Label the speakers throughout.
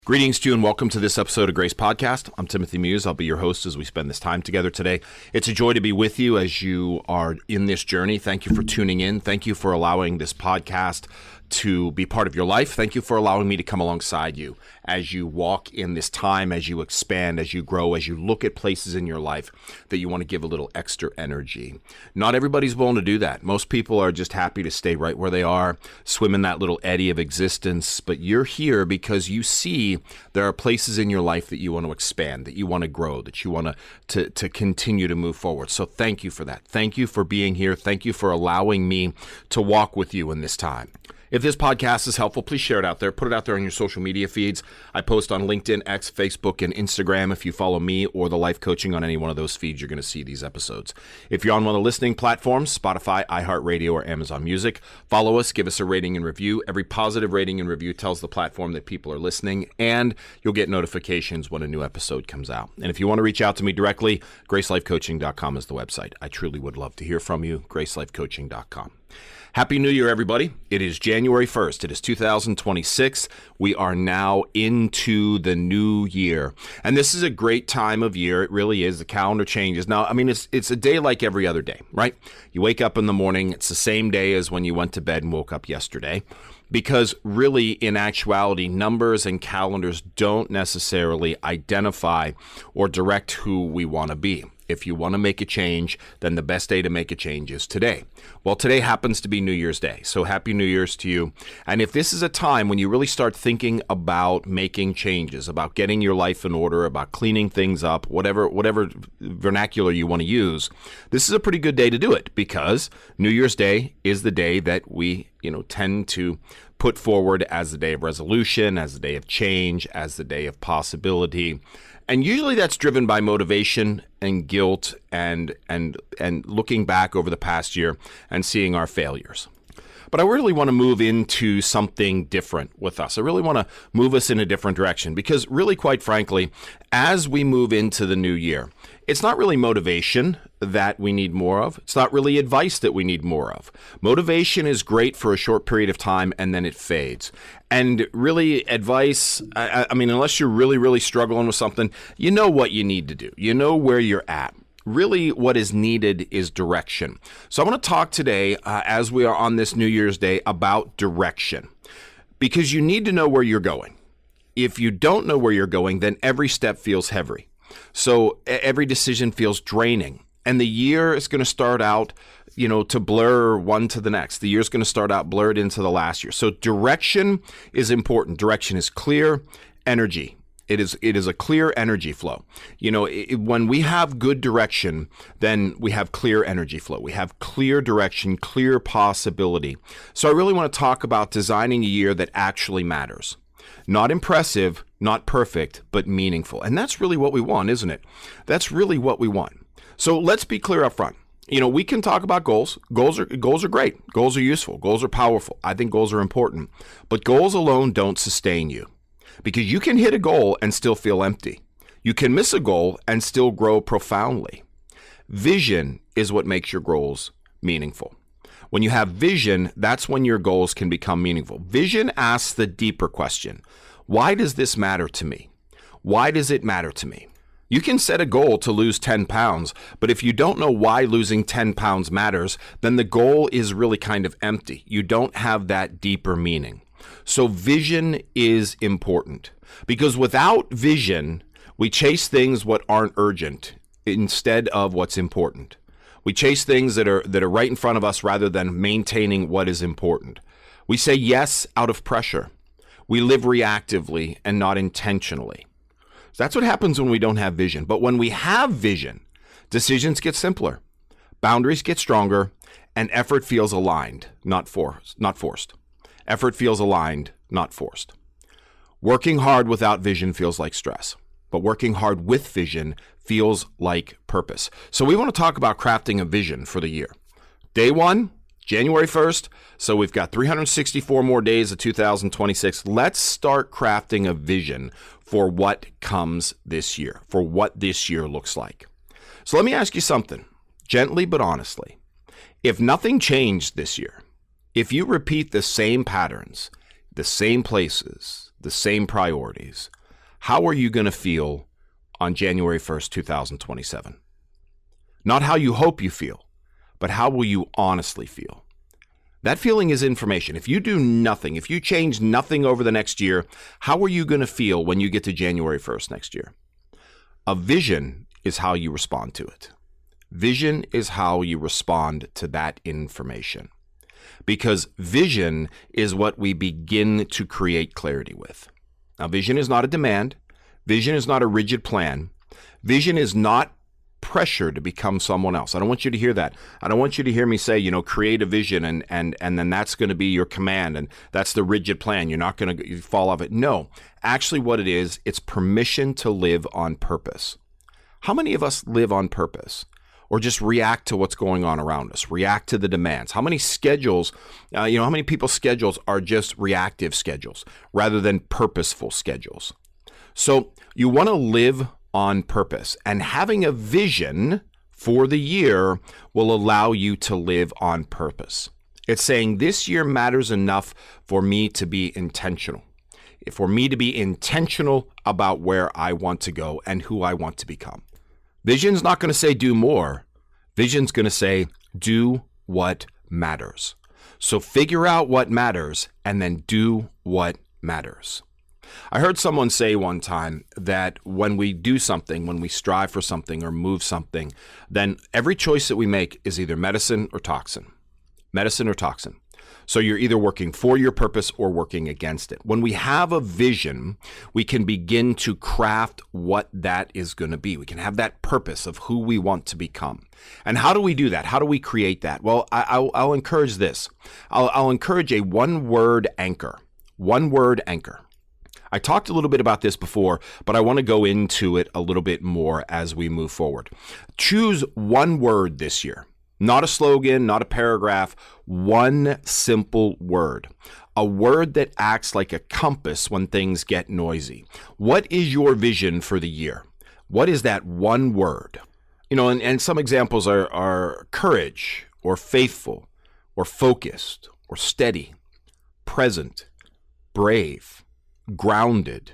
Speaker 1: Greetings to you and welcome to this episode of Grace Podcast. I'm Timothy Muse. I'll be your host as we spend this time together today. It's a joy to be with you as you are in this journey. Thank you for tuning in. Thank you for allowing this podcast to be part of your life. Thank you for allowing me to come alongside you as you walk in this time, as you expand, as you grow, as you look at places in your life that you want to give a little extra energy. Not everybody's willing to do that. Most people are just happy to stay right where they are, swim in that little eddy of existence. But you're here because you see there are places in your life that you want to expand, that you want to grow, that you want to continue to move forward. So thank you for that. Thank you for being here. Thank you for allowing me to walk with you in this time. If this podcast is helpful, please share it out there. Put it out there on your social media feeds. I post on LinkedIn, X, Facebook, and Instagram. If you follow me or the life coaching on any one of those feeds, you're going to see these episodes. If you're on one of the listening platforms, Spotify, iHeartRadio, or Amazon Music, follow us, give us a rating and review. Every positive rating and review tells the platform that people are listening, and you'll get notifications when a new episode comes out. And if you want to reach out to me directly, gracelifecoaching.com is the website. I truly would love to hear from you, gracelifecoaching.com. Happy New Year, everybody. It is January 1st. It is 2026. We are now into the new year. And this is a great time of year. It really is. The calendar changes. Now, I mean, it's a day like every other day, right? You wake up in the morning. It's the same day as when you went to bed and woke up yesterday. Because really, in actuality, numbers and calendars don't necessarily identify or direct who we want to be. If you want to make a change, then the best day to make a change is today. Well, today happens to be New Year's Day, so Happy New Year's to you. And if this is a time when you really start thinking about making changes, about getting your life in order, about cleaning things up, whatever vernacular you want to use, this is a pretty good day to do it because New Year's Day is the day that we tend to put forward as the day of resolution, as the day of change, as the day of possibility. And usually that's driven by motivation and guilt and looking back over the past year and seeing our failures. But I really want to move into something different with us. I really want to move us in a different direction because really, quite frankly, as we move into the new year, it's not really motivation that we need more of. It's not really advice that we need more of. Motivation is great for a short period of time and then it fades. And really advice, I mean, unless you're really, really struggling with something, you know what you need to do. You know where you're at. Really, what is needed is direction. So I want to talk today, as we are on this New Year's Day, about direction. Because you need to know where you're going. If you don't know where you're going, then every step feels heavy. So every decision feels draining. And the year is going to start out, to blur one to the next. The year is going to start out blurred into the last year. So direction is important. Direction is clear energy. It is a clear energy flow. When we have good direction, then we have clear energy flow. We have clear direction, clear possibility. So I really want to talk about designing a year that actually matters. Not impressive, not perfect, but meaningful. And that's really what we want, isn't it? That's really what we want. So let's be clear up front. We can talk about goals. Goals are great. Goals are useful. Goals are powerful. I think goals are important. But goals alone don't sustain you. Because you can hit a goal and still feel empty. You can miss a goal and still grow profoundly. Vision is what makes your goals meaningful. When you have vision, that's when your goals can become meaningful. Vision asks the deeper question. Why does this matter to me? Why does it matter to me? You can set a goal to lose 10 pounds, but if you don't know why losing 10 pounds matters, then the goal is really kind of empty. You don't have that deeper meaning. So vision is important because without vision, we chase things what aren't urgent instead of what's important. We chase things that are right in front of us rather than maintaining what is important. We say yes out of pressure. We live reactively and not intentionally. So that's what happens when we don't have vision. But when we have vision, decisions get simpler, boundaries get stronger, and effort feels aligned, not forced. Effort feels aligned, not forced. Working hard without vision feels like stress, but working hard with vision feels like purpose. So we want to talk about crafting a vision for the year. Day one, January 1st. So we've got 364 more days of 2026. Let's start crafting a vision for what comes this year, for what this year looks like. So let me ask you something, gently but honestly. If nothing changed this year, if you repeat the same patterns, the same places, the same priorities, how are you going to feel on January 1st, 2027? Not how you hope you feel, but how will you honestly feel? That feeling is information. If you do nothing, if you change nothing over the next year, how are you going to feel when you get to January 1st next year? A vision is how you respond to it. Vision is how you respond to that information. Because vision is what we begin to create clarity with. Now, vision is not a demand. Vision is not a rigid plan. Vision is not pressure to become someone else. I don't want you to hear that. I don't want you to hear me say, create a vision and then that's going to be your command and that's the rigid plan. You're not going to fall off it. No, actually what it is, it's permission to live on purpose. How many of us live on purpose or just react to what's going on around us, react to the demands? How many schedules, how many people's schedules are just reactive schedules rather than purposeful schedules? So you want to live on purpose, and having a vision for the year will allow you to live on purpose. It's saying this year matters enough for me to be intentional, for me to be intentional about where I want to go and who I want to become. Vision's not going to say do more. Vision's going to say do what matters. So figure out what matters and then do what matters. I heard someone say one time that when we do something, when we strive for something or move something, then every choice that we make is either medicine or toxin. Medicine or toxin. So you're either working for your purpose or working against it. When we have a vision, we can begin to craft what that is going to be. We can have that purpose of who we want to become. And how do we do that? How do we create that? Well, I'll encourage this. I'll encourage a one-word anchor. One-word anchor. I talked a little bit about this before, but I want to go into it a little bit more as we move forward. Choose one word this year, not a slogan, not a paragraph, one simple word, a word that acts like a compass when things get noisy. What is your vision for the year? What is that one word? And some examples are courage or faithful or focused or steady, present, brave, grounded.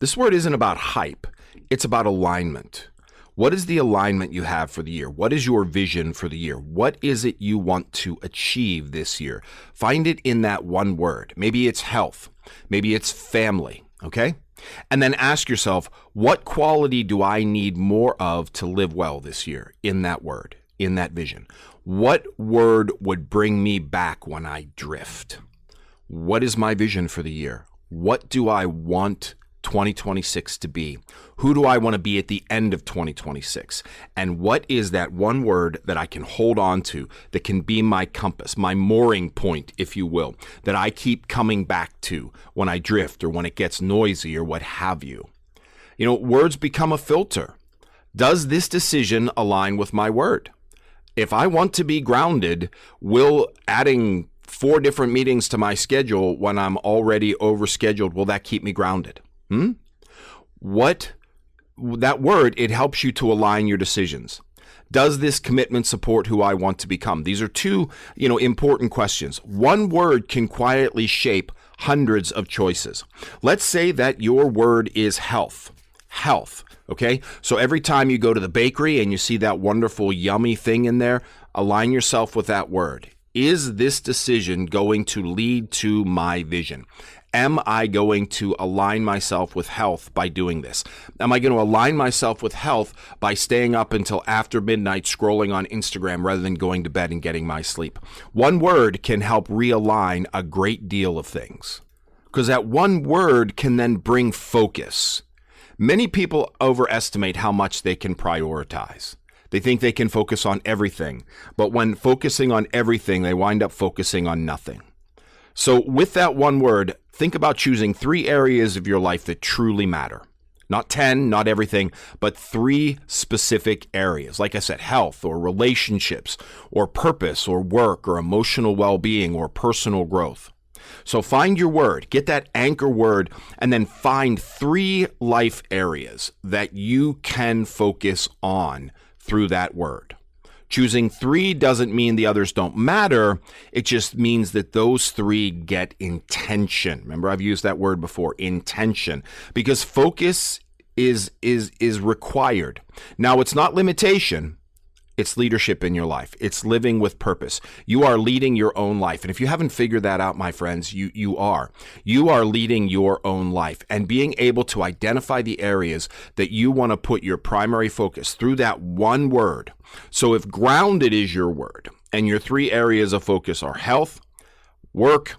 Speaker 1: This word isn't about hype. It's about alignment. What is the alignment you have for the year? What is your vision for the year? What is it you want to achieve this year? Find it in that one word. Maybe it's health. Maybe it's family. Okay? And then ask yourself, what quality do I need more of to live well this year in that word, in that vision? What word would bring me back when I drift? What is my vision for the year? What do I want 2026 to be? Who do I want to be at the end of 2026? And what is that one word that I can hold on to that can be my compass, my mooring point, if you will, that I keep coming back to when I drift or when it gets noisy or what have you? Words become a filter. Does this decision align with my word? If I want to be grounded, will adding 4 different meetings to my schedule when I'm already overscheduled, will that keep me grounded? That word, it helps you to align your decisions. Does this commitment support who I want to become? These are 2, important questions. One word can quietly shape hundreds of choices. Let's say that your word is health. Health. Okay. So every time you go to the bakery and you see that wonderful, yummy thing in there, align yourself with that word. Is this decision going to lead to my vision? Am I going to align myself with health by doing this? Am I going to align myself with health by staying up until after midnight scrolling on Instagram rather than going to bed and getting my sleep? One word can help realign a great deal of things, because that one word can then bring focus. Many people overestimate how much they can prioritize. They think they can focus on everything, but when focusing on everything, they wind up focusing on nothing. So with that one word, think about choosing 3 areas of your life that truly matter. Not 10, not everything, but 3 specific areas. Like I said, health or relationships or purpose or work or emotional well-being or personal growth. So find your word, get that anchor word, and then find 3 life areas that you can focus on through that word. Choosing 3 doesn't mean the others don't matter. It just means that those 3 get intention. Remember, I've used that word before, intention, because focus is required. Now, it's not limitation. It's leadership in your life. It's living with purpose. You are leading your own life. And if you haven't figured that out, my friends, you are. You are leading your own life, and being able to identify the areas that you want to put your primary focus through that one word. So if grounded is your word, and your 3 areas of focus are health, work,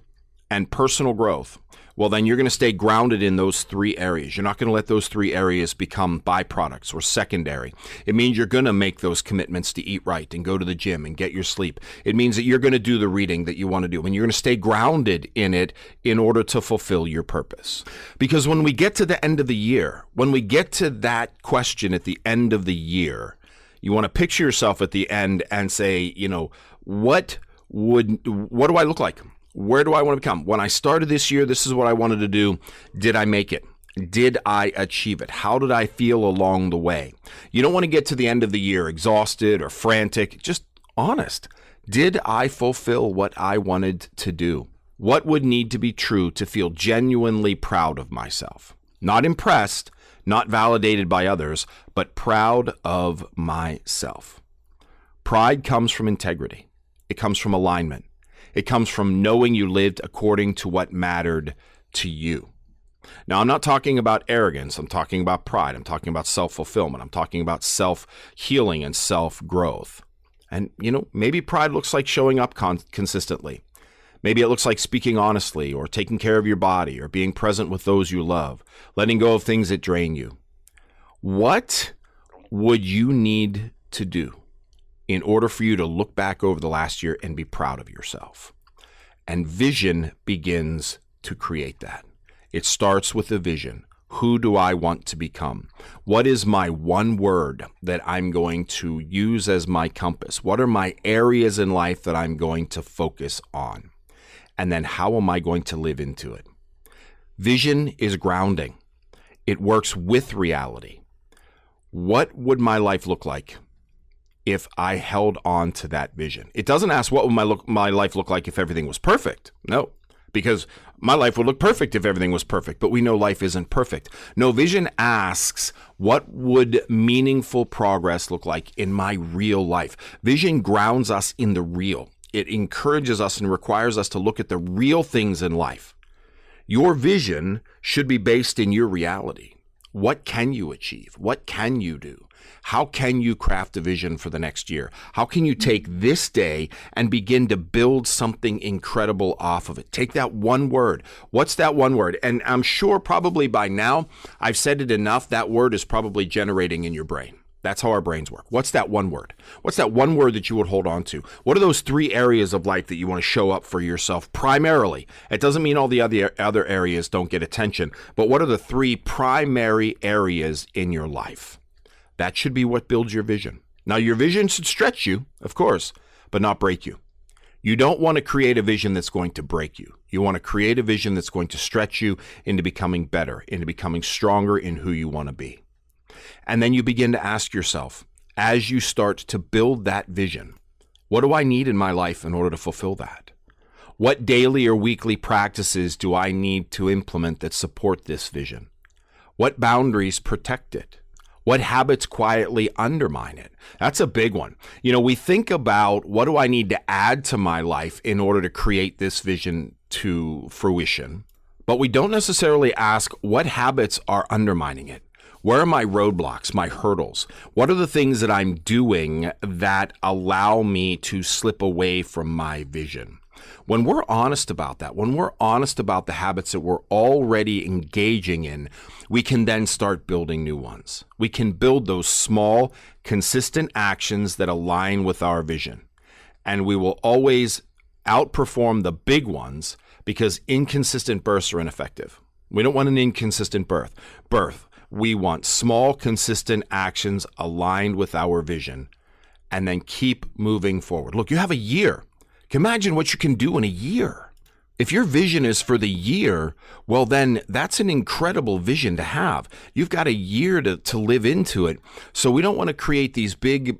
Speaker 1: and personal growth, well, then you're going to stay grounded in those 3 areas. You're not going to let those 3 areas become byproducts or secondary. It means you're going to make those commitments to eat right and go to the gym and get your sleep. It means that you're going to do the reading that you want to do, and you're going to stay grounded in it in order to fulfill your purpose. Because when we get to the end of the year, when we get to that question at the end of the year, you want to picture yourself at the end and say, what do I look like? Where do I want to become? When I started this year, this is what I wanted to do. Did I make it? Did I achieve it? How did I feel along the way? You don't want to get to the end of the year exhausted or frantic. Just honest. Did I fulfill what I wanted to do? What would need to be true to feel genuinely proud of myself? Not impressed, not validated by others, but proud of myself. Pride comes from integrity. It comes from alignment. It comes from knowing you lived according to what mattered to you. Now, I'm not talking about arrogance. I'm talking about pride. I'm talking about self-fulfillment. I'm talking about self-healing and self-growth. And, maybe pride looks like showing up consistently. Maybe it looks like speaking honestly, or taking care of your body, or being present with those you love, letting go of things that drain you. What would you need to do in order for you to look back over the last year and be proud of yourself? And vision begins to create that. It starts with a vision. Who do I want to become? What is my one word that I'm going to use as my compass? What are my areas in life that I'm going to focus on? And then how am I going to live into it? Vision is grounding. It works with reality. What would my life look like if I held on to that vision? It doesn't ask what would my life look like if everything was perfect. No, because my life would look perfect if everything was perfect, but we know life isn't perfect. No, vision asks, what would meaningful progress look like in my real life? Vision grounds us in the real. It encourages us and requires us to look at the real things in life. Your vision should be based in your reality. What can you achieve? What can you do? How can you craft a vision for the next year? How can you take this day and begin to build something incredible off of it? Take that one word. What's that one word? And I'm sure probably by now I've said it enough. That word is probably generating in your brain. That's how our brains work. What's that one word? What's that one word that you would hold on to? What are those 3 areas of life that you want to show up for yourself primarily? It doesn't mean all the other areas don't get attention, but what are the 3 primary areas in your life? That should be what builds your vision. Now, your vision should stretch you, of course, but not break you. You don't want to create a vision that's going to break you. You want to create a vision that's going to stretch you into becoming better, into becoming stronger in who you want to be. And then you begin to ask yourself, as you start to build that vision, what do I need in my life in order to fulfill that? What daily or weekly practices do I need to implement that support this vision? What boundaries protect it? What habits quietly undermine it? That's a big one. We think about, what do I need to add to my life in order to create this vision to fruition? But we don't necessarily ask, what habits are undermining it? Where are my roadblocks, my hurdles? What are the things that I'm doing that allow me to slip away from my vision? When we're honest about that, when we're honest about the habits that we're already engaging in, we can then start building new ones. We can build those small, consistent actions that align with our vision. And we will always outperform the big ones, because inconsistent bursts are ineffective. We don't want an inconsistent birth. We want small, consistent actions aligned with our vision, and then keep moving forward. Look, you have a year. Imagine what you can do in a year. If your vision is for the year, well, then that's an incredible vision to have. You've got a year to live into it. So we don't want to create these big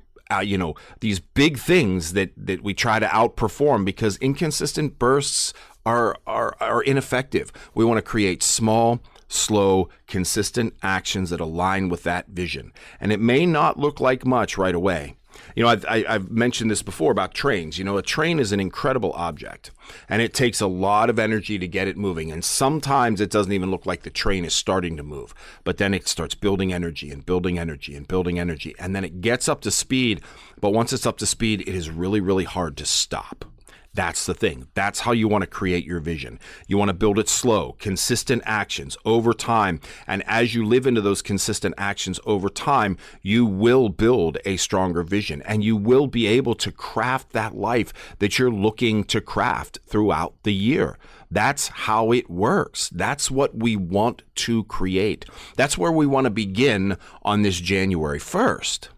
Speaker 1: these big things that we try to outperform, because inconsistent bursts are ineffective. We want to create small, slow, consistent actions that align with that vision. And it may not look like much right away. I've mentioned this before about trains. A train is an incredible object, and it takes a lot of energy to get it moving. And sometimes it doesn't even look like the train is starting to move, but then it starts building energy and building energy and building energy. And then it gets up to speed. But once it's up to speed, it is really, really hard to stop. That's the thing. That's how you want to create your vision. You want to build it slow, consistent actions over time. And as you live into those consistent actions over time, you will build a stronger vision, and you will be able to craft that life that you're looking to craft throughout the year. That's how it works. That's what we want to create. That's where we want to begin on this January 1st.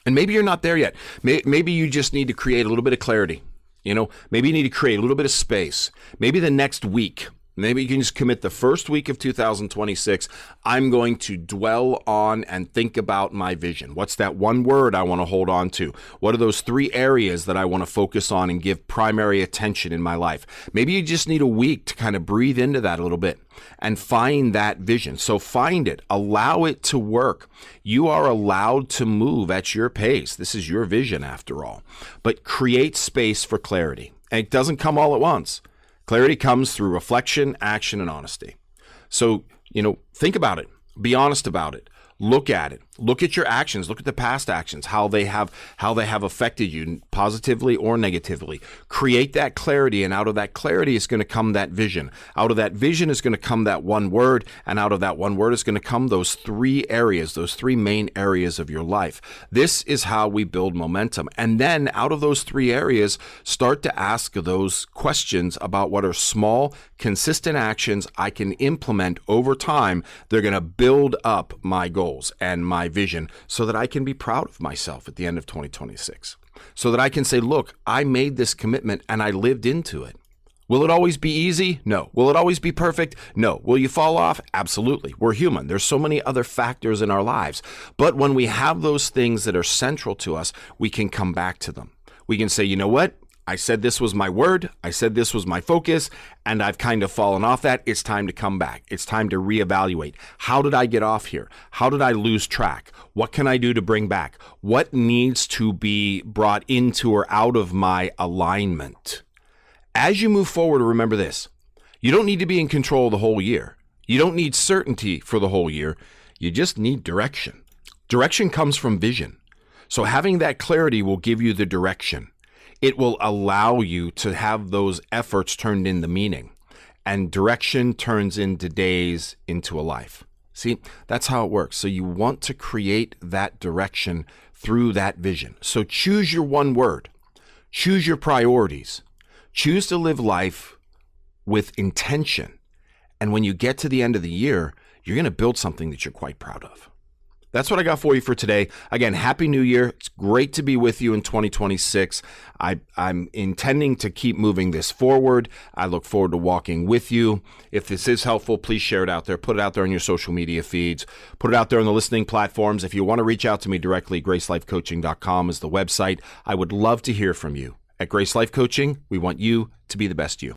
Speaker 1: And maybe you're not there yet. Maybe you just need to create a little bit of clarity. Maybe you need to create a little bit of space. Maybe the next week, maybe you can just commit the first week of 2026. I'm going to dwell on and think about my vision. What's that one word I want to hold on to? What are those 3 areas that I want to focus on and give primary attention in my life? Maybe you just need a week to kind of breathe into that a little bit and find that vision. So find it, allow it to work. You are allowed to move at your pace. This is your vision after all. But create space for clarity. And it doesn't come all at once. Clarity comes through reflection, action, and honesty. So, think about it. Be honest about it. Look at it. Look at your actions. Look at the past actions, how they have affected you positively or negatively. Create that clarity, and out of that clarity is going to come that vision. Out of that vision is going to come that one word, and out of that one word is going to come those 3 areas, those 3 main areas of your life. This is how we build momentum. And then out of those 3 areas, start to ask those questions about what are small, consistent actions I can implement over time. They're going to build up my goals and my vision, so that I can be proud of myself at the end of 2026, so that I can say, look, I made this commitment and I lived into it. Will it always be easy? No. Will it always be perfect? No. Will you fall off? Absolutely. We're human. There's so many other factors in our lives. But when we have those things that are central to us, we can come back to them. We can say, you know what? I said this was my word. I said this was my focus, and I've kind of fallen off that. It's time to come back. It's time to reevaluate. How did I get off here? How did I lose track? What can I do to bring back? What needs to be brought into or out of my alignment? As you move forward, remember this. You don't need to be in control the whole year. You don't need certainty for the whole year. You just need direction. Direction comes from vision. So having that clarity will give you the direction. It will allow you to have those efforts turned into meaning, and direction turns into days into a life. See, that's how it works. So you want to create that direction through that vision. So choose your one word, choose your priorities, choose to live life with intention. And when you get to the end of the year, you're going to build something that you're quite proud of. That's what I got for you for today. Again, Happy New Year. It's great to be with you in 2026. I'm intending to keep moving this forward. I look forward to walking with you. If this is helpful, please share it out there. Put it out there on your social media feeds. Put it out there on the listening platforms. If you want to reach out to me directly, gracelifecoaching.com is the website. I would love to hear from you. At Grace Life Coaching, we want you to be the best you.